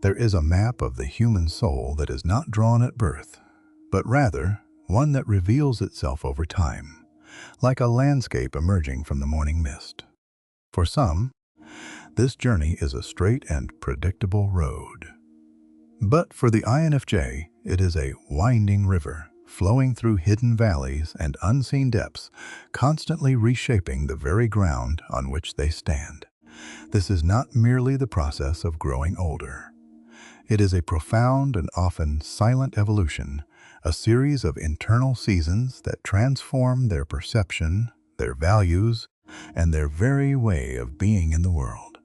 There is a map of the human soul that is not drawn at birth, but rather one that reveals itself over time, like a landscape emerging from the morning mist. For some, this journey is a straight and predictable road. But for the INFJ, it is a winding river, flowing through hidden valleys and unseen depths, constantly reshaping the very ground on which they stand. This is not merely the process of growing older. It is a profound and often silent evolution, a series of internal seasons that transform their perception, their values, and their very way of being in the world.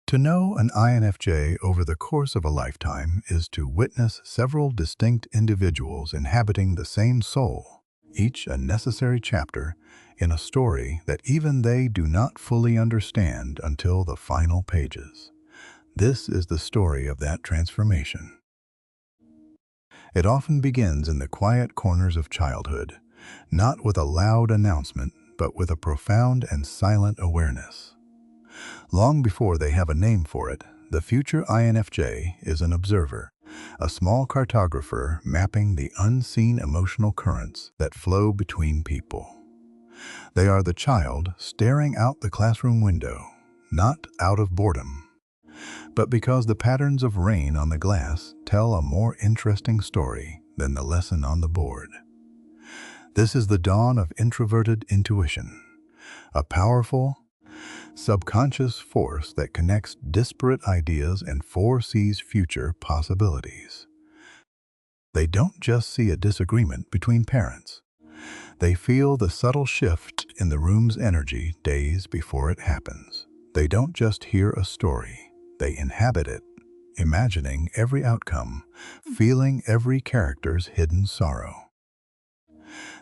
To know an INFJ over the course of a lifetime is to witness several distinct individuals inhabiting the same soul, each a necessary chapter in a story that even they do not fully understand until the final pages. This is the story of that transformation. It often begins in the quiet corners of childhood, not with a loud announcement, but with a profound and silent awareness. Long before they have a name for it, the future INFJ is an observer, a small cartographer mapping the unseen emotional currents that flow between people. They are the child staring out the classroom window, not out of boredom, but because the patterns of rain on the glass tell a more interesting story than the lesson on the board. This is the dawn of introverted intuition, a powerful, subconscious force that connects disparate ideas and foresees future possibilities. They don't just see a disagreement between parents. They feel the subtle shift in the room's energy days before it happens. They don't just hear a story. They inhabit it, imagining every outcome, feeling every character's hidden sorrow.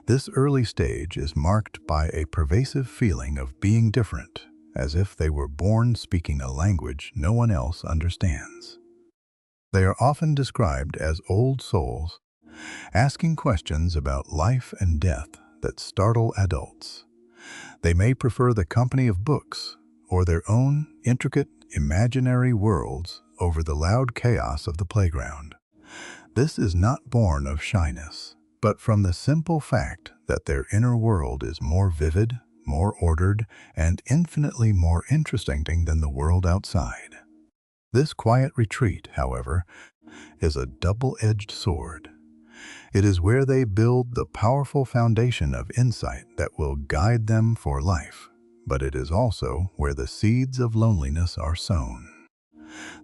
This early stage is marked by a pervasive feeling of being different, as if they were born speaking a language no one else understands. They are often described as old souls, asking questions about life and death that startle adults. They may prefer the company of books or their own intricate, imaginary worlds over the loud chaos of the playground. This is not born of shyness, but from the simple fact that their inner world is more vivid, more ordered, and infinitely more interesting than the world outside. This quiet retreat, however, is a double-edged sword. It is where they build the powerful foundation of insight that will guide them for life, but it is also where the seeds of loneliness are sown.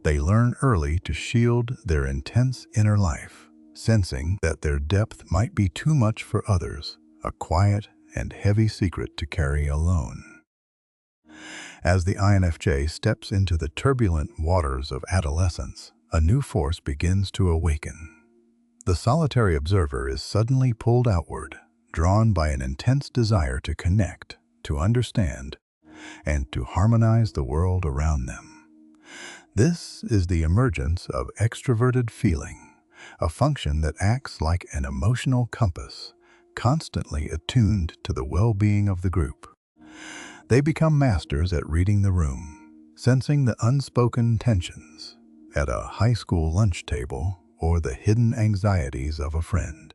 They learn early to shield their intense inner life, sensing that their depth might be too much for others, a quiet and heavy secret to carry alone. As the INFJ steps into the turbulent waters of adolescence, a new force begins to awaken. The solitary observer is suddenly pulled outward, drawn by an intense desire to connect, to understand, and to harmonize the world around them. This is the emergence of extroverted feeling, a function that acts like an emotional compass, constantly attuned to the well-being of the group. They become masters at reading the room, sensing the unspoken tensions at a high school lunch table or the hidden anxieties of a friend.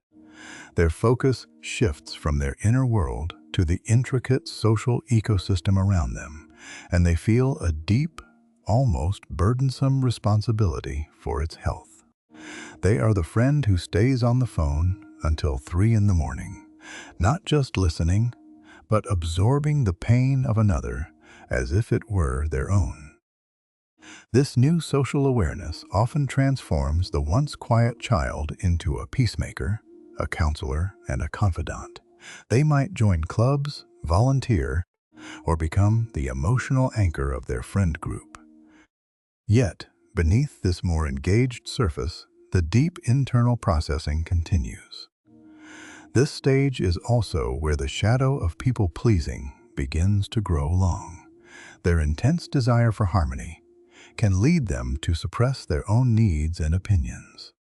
Their focus shifts from their inner world to the intricate social ecosystem around them, and they feel a deep, almost burdensome responsibility for its health. They are the friend who stays on the phone until 3 in the morning, not just listening, but absorbing the pain of another as if it were their own. This new social awareness often transforms the once quiet child into a peacemaker, a counselor, and a confidant. They might join clubs, volunteer, or become the emotional anchor of their friend group. Yet, beneath this more engaged surface, the deep internal processing continues. This stage is also where the shadow of people-pleasing begins to grow long. Their intense desire for harmony can lead them to suppress their own needs and opinions.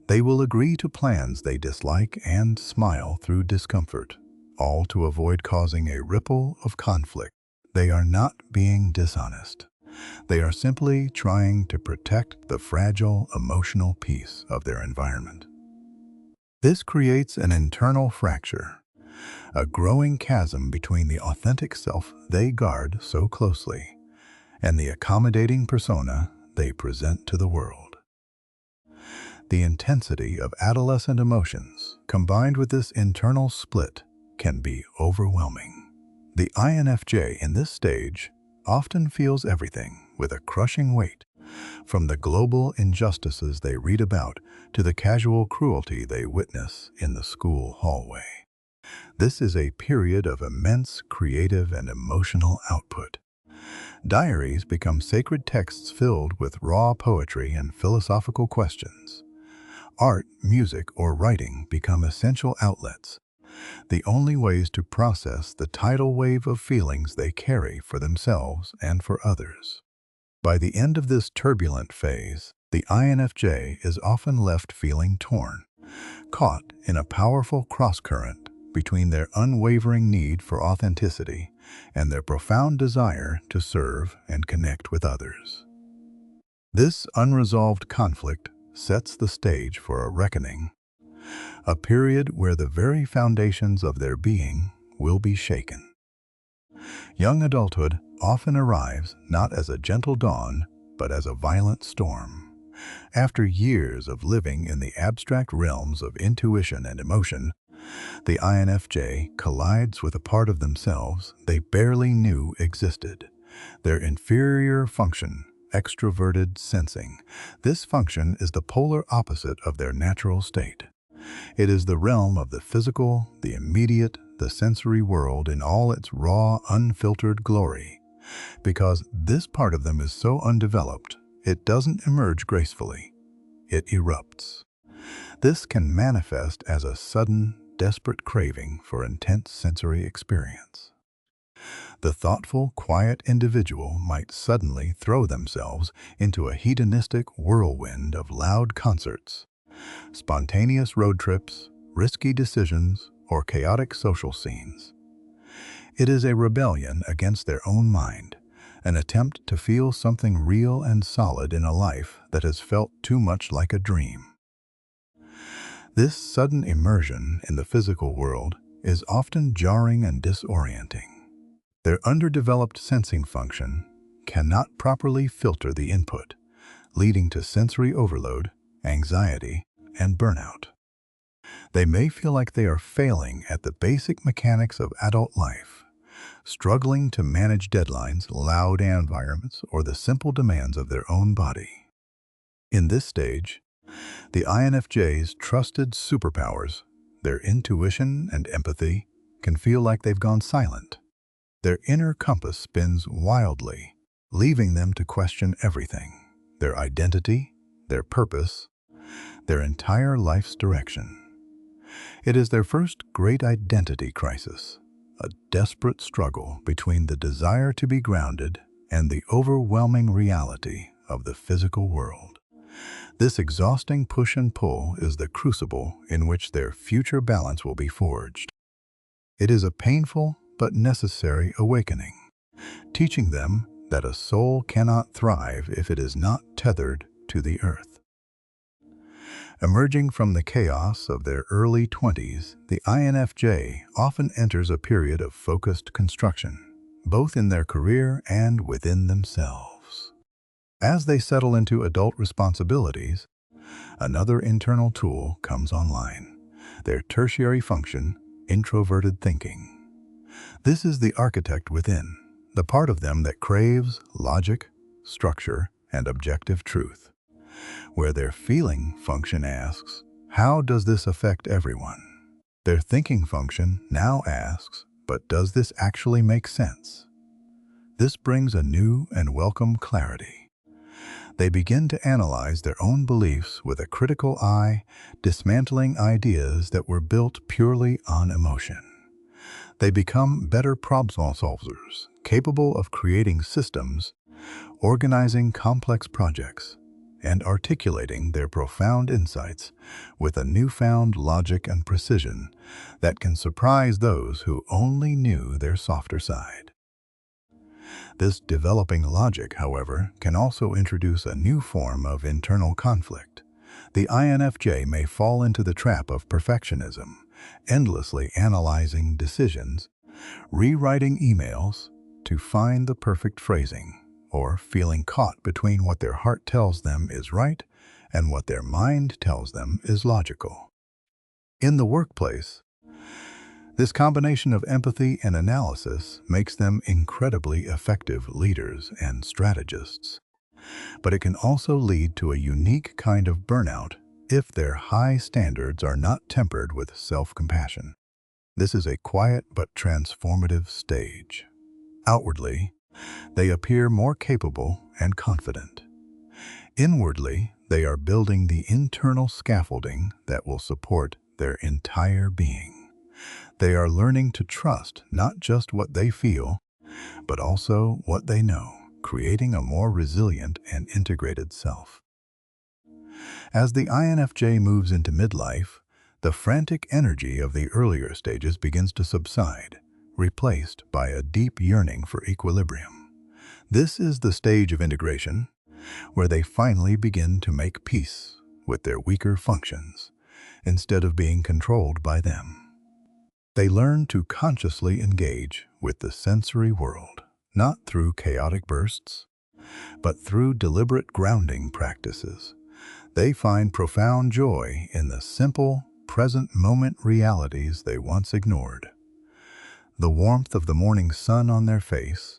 They will agree to plans they dislike and smile through discomfort, all to avoid causing a ripple of conflict. They are not being dishonest. They are simply trying to protect the fragile emotional peace of their environment. This creates an internal fracture, a growing chasm between the authentic self they guard so closely and the accommodating persona they present to the world. The intensity of adolescent emotions, combined with this internal split, can be overwhelming. The INFJ in this stage often feels everything with a crushing weight, from the global injustices they read about to the casual cruelty they witness in the school hallway. This is a period of immense creative and emotional output. Diaries become sacred texts filled with raw poetry and philosophical questions. Art, music, or writing become essential outlets, the only ways to process the tidal wave of feelings they carry for themselves and for others. By the end of this turbulent phase, the INFJ is often left feeling torn, caught in a powerful cross-current between their unwavering need for authenticity and their profound desire to serve and connect with others. This unresolved conflict sets the stage for a reckoning, a period where the very foundations of their being will be shaken. Young adulthood often arrives not as a gentle dawn, but as a violent storm. After years of living in the abstract realms of intuition and emotion, the INFJ collides with a part of themselves they barely knew existed, their inferior function, extroverted sensing. This function is the polar opposite of their natural state. It is the realm of the physical, the immediate, the sensory world in all its raw, unfiltered glory. Because this part of them is so undeveloped, it doesn't emerge gracefully. It erupts. This can manifest as a sudden, desperate craving for intense sensory experience. The thoughtful, quiet individual might suddenly throw themselves into a hedonistic whirlwind of loud concerts, spontaneous road trips, risky decisions, or chaotic social scenes. It is a rebellion against their own mind, an attempt to feel something real and solid in a life that has felt too much like a dream. This sudden immersion in the physical world is often jarring and disorienting. Their underdeveloped sensing function cannot properly filter the input, leading to sensory overload, anxiety, and burnout. They may feel like they are failing at the basic mechanics of adult life, struggling to manage deadlines, loud environments, or the simple demands of their own body. In this stage, the INFJ's trusted superpowers, their intuition and empathy, can feel like they've gone silent. Their inner compass spins wildly, leaving them to question everything: their identity, their purpose, their entire life's direction. It is their first great identity crisis, a desperate struggle between the desire to be grounded and the overwhelming reality of the physical world. This exhausting push and pull is the crucible in which their future balance will be forged. It is a painful but necessary awakening, teaching them that a soul cannot thrive if it is not tethered to the earth. Emerging from the chaos of their early 20s, the INFJ often enters a period of focused construction, both in their career and within themselves. As they settle into adult responsibilities, another internal tool comes online: their tertiary function, introverted thinking. This is the architect within, the part of them that craves logic, structure, and objective truth, where their feeling function asks, how does this affect everyone? Their thinking function now asks, but does this actually make sense? This brings a new and welcome clarity. They begin to analyze their own beliefs with a critical eye, dismantling ideas that were built purely on emotion. They become better problem solvers, capable of creating systems, organizing complex projects, and articulating their profound insights with a newfound logic and precision that can surprise those who only knew their softer side. This developing logic, however, can also introduce a new form of internal conflict. The INFJ may fall into the trap of perfectionism, endlessly analyzing decisions, rewriting emails to find the perfect phrasing, or feeling caught between what their heart tells them is right and what their mind tells them is logical. In the workplace, this combination of empathy and analysis makes them incredibly effective leaders and strategists. But it can also lead to a unique kind of burnout if their high standards are not tempered with self-compassion. This is a quiet but transformative stage. Outwardly, they appear more capable and confident. Inwardly, they are building the internal scaffolding that will support their entire being. They are learning to trust not just what they feel, but also what they know, creating a more resilient and integrated self. As the INFJ moves into midlife, the frantic energy of the earlier stages begins to subside, replaced by a deep yearning for equilibrium. This is the stage of integration, where they finally begin to make peace with their weaker functions, instead of being controlled by them. They learn to consciously engage with the sensory world, not through chaotic bursts, but through deliberate grounding practices. They find profound joy in the simple, present moment realities they once ignored. The warmth of the morning sun on their face,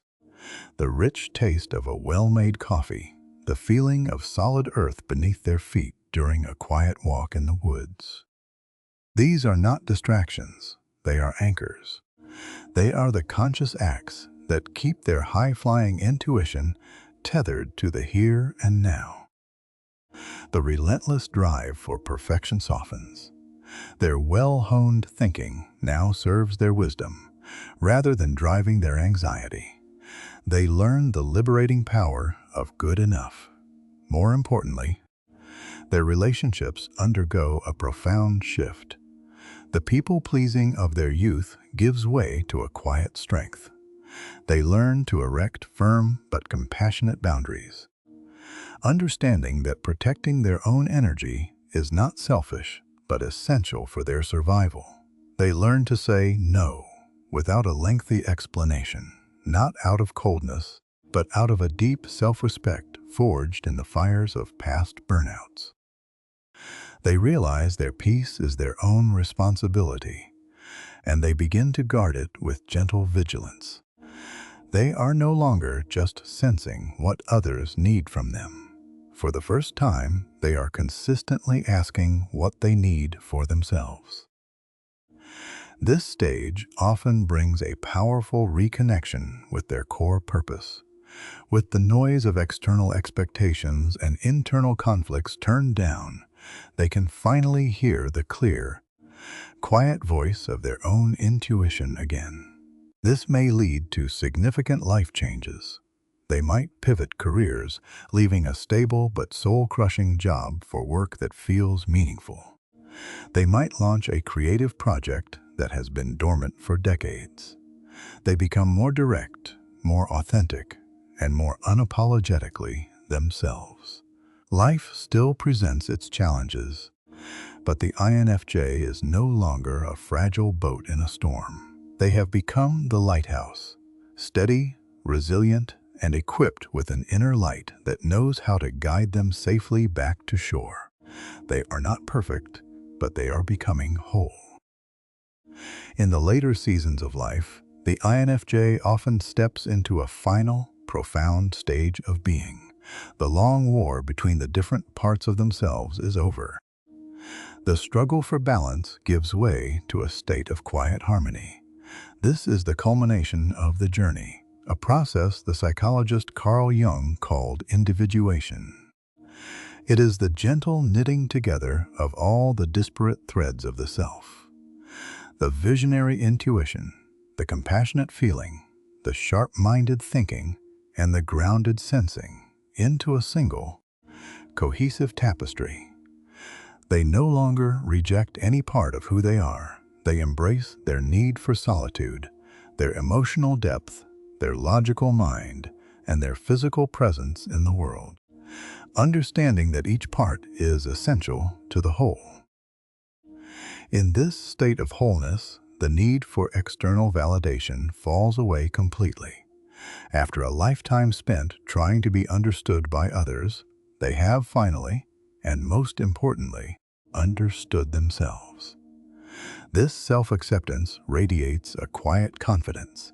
the rich taste of a well-made coffee, the feeling of solid earth beneath their feet during a quiet walk in the woods. These are not distractions, they are anchors. They are the conscious acts that keep their high-flying intuition tethered to the here and now. The relentless drive for perfection softens. Their well-honed thinking now serves their wisdom, rather than driving their anxiety. They learn the liberating power of good enough. More importantly, their relationships undergo a profound shift. The people-pleasing of their youth gives way to a quiet strength. They learn to erect firm but compassionate boundaries, understanding that protecting their own energy is not selfish but essential for their survival. They learn to say no without a lengthy explanation, not out of coldness, but out of a deep self-respect forged in the fires of past burnouts. They realize their peace is their own responsibility, and they begin to guard it with gentle vigilance. They are no longer just sensing what others need from them. For the first time, they are consistently asking what they need for themselves. This stage often brings a powerful reconnection with their core purpose. With the noise of external expectations and internal conflicts turned down, they can finally hear the clear, quiet voice of their own intuition again. This may lead to significant life changes. They might pivot careers, leaving a stable but soul-crushing job for work that feels meaningful. They might launch a creative project that has been dormant for decades. They become more direct, more authentic, and more unapologetically themselves. Life still presents its challenges, but the INFJ is no longer a fragile boat in a storm. They have become the lighthouse, steady, resilient, and equipped with an inner light that knows how to guide them safely back to shore. They are not perfect, but they are becoming whole. In the later seasons of life, the INFJ often steps into a final, profound stage of being. The long war between the different parts of themselves is over. The struggle for balance gives way to a state of quiet harmony. This is the culmination of the journey, a process the psychologist Carl Jung called individuation. It is the gentle knitting together of all the disparate threads of the self. The visionary intuition, the compassionate feeling, the sharp-minded thinking, and the grounded sensing into a single, cohesive tapestry. They no longer reject any part of who they are. They embrace their need for solitude, their emotional depth, their logical mind, and their physical presence in the world, understanding that each part is essential to the whole. In this state of wholeness, the need for external validation falls away completely. After a lifetime spent trying to be understood by others, they have finally, and most importantly, understood themselves. This self-acceptance radiates a quiet confidence.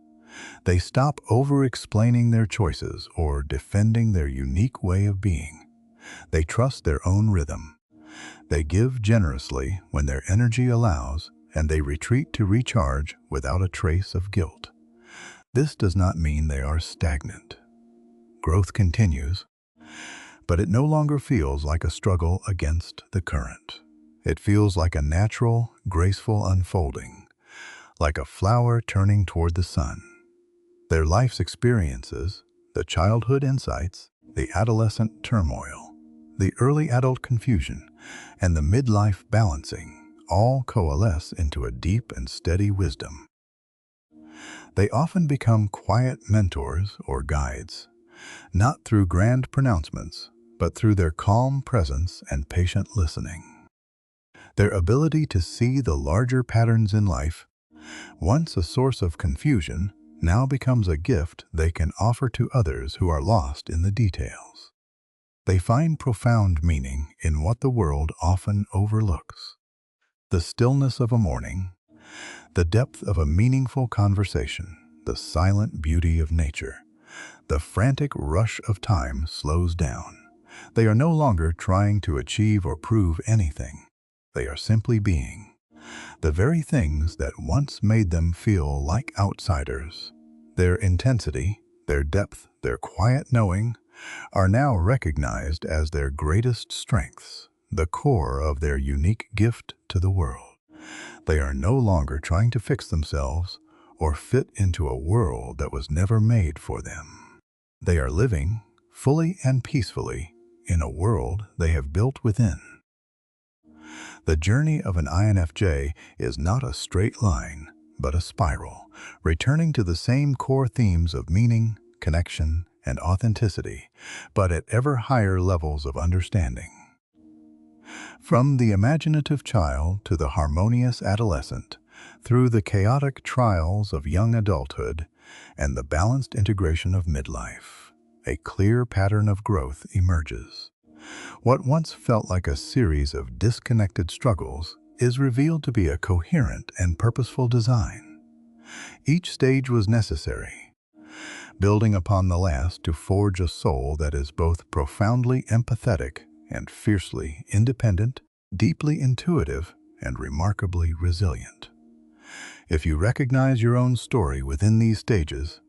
They stop over-explaining their choices or defending their unique way of being. They trust their own rhythm. They give generously when their energy allows, and they retreat to recharge without a trace of guilt. This does not mean they are stagnant. Growth continues, but it no longer feels like a struggle against the current. It feels like a natural, graceful unfolding, like a flower turning toward the sun. Their life's experiences, the childhood insights, the adolescent turmoil, the early adult confusion, and the midlife balancing all coalesce into a deep and steady wisdom. They often become quiet mentors or guides, not through grand pronouncements, but through their calm presence and patient listening. Their ability to see the larger patterns in life, once a source of confusion, now becomes a gift they can offer to others who are lost in the details. They find profound meaning in what the world often overlooks. The stillness of a morning, the depth of a meaningful conversation, the silent beauty of nature. The frantic rush of time slows down. They are no longer trying to achieve or prove anything. They are simply being. The very things that once made them feel like outsiders. Their intensity, their depth, their quiet knowing, are now recognized as their greatest strengths, the core of their unique gift to the world. They are no longer trying to fix themselves or fit into a world that was never made for them. They are living, fully and peacefully, in a world they have built within. The journey of an INFJ is not a straight line, but a spiral, returning to the same core themes of meaning, connection, and authenticity, but at ever higher levels of understanding. From the imaginative child to the harmonious adolescent, through the chaotic trials of young adulthood and the balanced integration of midlife, a clear pattern of growth emerges. What once felt like a series of disconnected struggles is revealed to be a coherent and purposeful design. Each stage was necessary, building upon the last to forge a soul that is both profoundly empathetic and fiercely independent, deeply intuitive, and remarkably resilient. If you recognize your own story within these stages,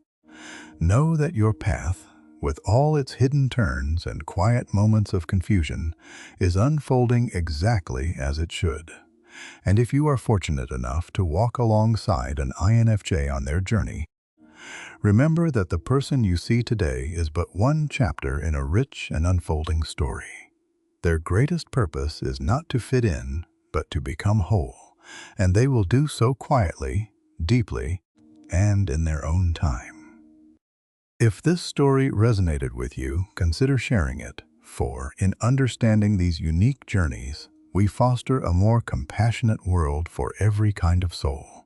know that your path, with all its hidden turns and quiet moments of confusion, is unfolding exactly as it should. And if you are fortunate enough to walk alongside an INFJ on their journey, remember that the person you see today is but one chapter in a rich and unfolding story. Their greatest purpose is not to fit in, but to become whole, and they will do so quietly, deeply, and in their own time. If this story resonated with you, consider sharing it, for in understanding these unique journeys, we foster a more compassionate world for every kind of soul.